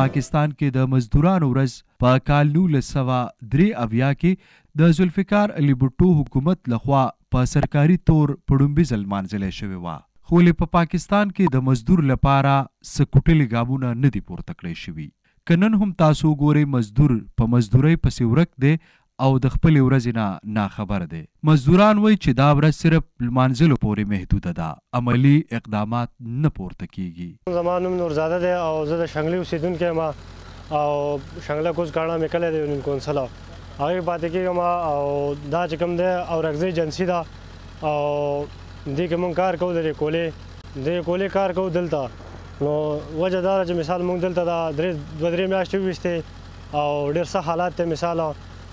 پاکستان کې د مزدورانو ورځ په کال 1983 کې د ذوالفقار علي بھټو حکومت لخوا په سرکاري تور په ډومبي ځل لمانځلې شوې وه، خو په پاکستان کې د مزدور لپاره څه کوټلي ګامونه نه دي پورته کړی شوي. که نن هم تاسو ګورئ مزدور په مزدورۍ پسې ورک دی او د خپلې ورځې نه ناخبر دی. مزدوران وایي چې دا ورځ صرف لمانځلو پورې محدوده ده، عملي اقدامات نه پورته کیږي. زما نوم نورزاده دی او زه د شنګلې اوسېدونکی یم او شنګله کوز کاڼه مې کلی دی یونین کونسل هغې پاتې کېږم او دا چې کوم دی اورکزۍ ایجنسي ده او دې کې مونږ کار کوو د دې کولې کار کوو دلته. نو وجه دا ده چې مثال مونږ دلته دا دوه درې میاشتې وویستې او ډېر ښه حالات دی، مثال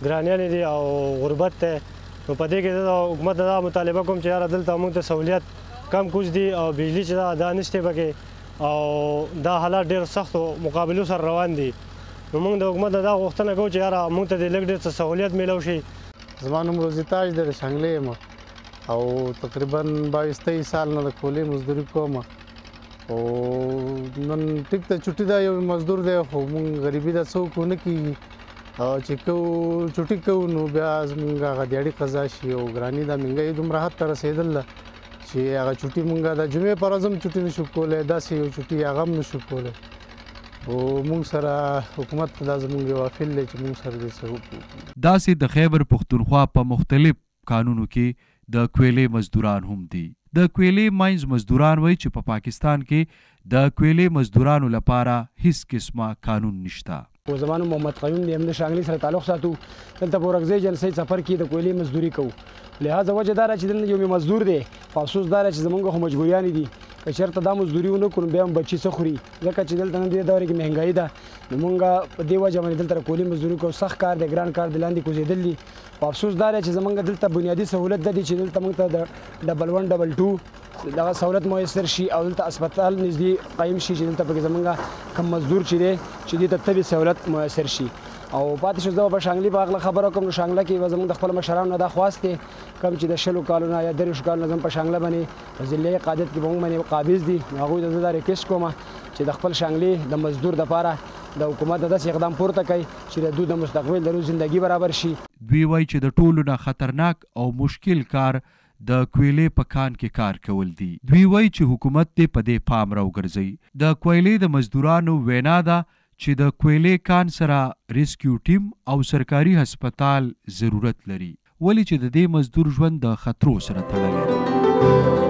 ګرانیانې دي او غربت دی. نو په دې کې زه د حکومت دا مطالبه کوم چې یاره دلته موږ ته سهولیت کم کوز دي او بجلي چې دا نشته پکې او دا حالات ډېر سختو مقابلو سره روان دي. نو موږ د حکومت دا غوښتنه کوو چې یاره موږ ته د لږ ډېر څه سهولیت میلو شي. زما نوم روزي تاج دی، د شنګلې یم او تقریبا 22-23 سال نه د کولې مزدوري کوم او نن ټیک ته چوټي دا یو مزدور دی خو موږ غریبي دا څوک ونه کېږي او چې چوټي کوو نو بیا زموږ هغه دیاړي قضا شي او ګراني دا مهنګۍ دومره حد ته رسېدل ده چې هغه چوټي موږ د جمعې پر ورځ هم چوټي نشو کولی، داسې یو چوټي هغه هم نشو کولی. او موږ سره حکومت دا زموږ یو افیل دی چې موږ سره دې څه وکړو. داسې د خیبر پښتونخوا په مختلف کانونو کې د کویلې مزدوران هم دي. د کویلې ماینز مزدوران وایي چې په پاکستان کې د کویلې مزدورانو لپاره هیڅ قسمه قانون نشته. زما نوم محمد قیوم دی، د شانګلې سره تعلق ساتو. دلته په اورکزۍ ایجنسۍ سفر کې د کویلې مزدوري کوو، لهذا وجه دا چې دلته یو مزدور دی. افسوس دا چې زمونږ خو مجبوریانې دي، که چېرته دا مزدوري ونه کړو بیا هم بچي څه خوري، ځکه چې دلته نن دې دورې کې مهنګایي ده. نو مونږ په دې وجه باندې دلته د کویلې مزدوري کوو. سخت کار دی، ګران کار دی، لاندې کوزېدل دي. په افسوس دا چې زمونږ دلته بنیادي سهولت ده چې دلته مونږ ته د ډبل 1 ډبل 2 دغه سہولت میسر شي او دلته اسپیټال نږدې قایم شي چې دلته پکې زمونږ کم مزدور چې دی چې دې ته طبي سہولت میسر شي. او پاتې شو زه په شانګلې په هغله خبره کوم. نو شانګله کې زموږ د خپل مشرانو نه دا خواست دی کوم چې د 20 کالونو یا 30 کالونو زموږ په شانګله باندې ضلعي قادت کې به موږ باندې قابض دي. نو هغوی ته زه دا ریکویسټ کوم چې د خپل شانګلې د مزدور دپاره د حکومت داسې اقدام پورته کوي چې د دوی د مستقبل د روز زندګي برابر شي. دوی وایي چې د ټولو نه خطرناک او مشکل کار د کویلې په کان کې کار کول دي. دوی وایي چې حکومت دې په دې پام راوګرځوي. د کویلې د مزدورانو وینا ده چې د کویلې کان سره ریسکیو ټیم او سرکاري هسپتال ضرورت لري، ولې چې د دې مزدور ژوند د خطرو سره تړلی دی.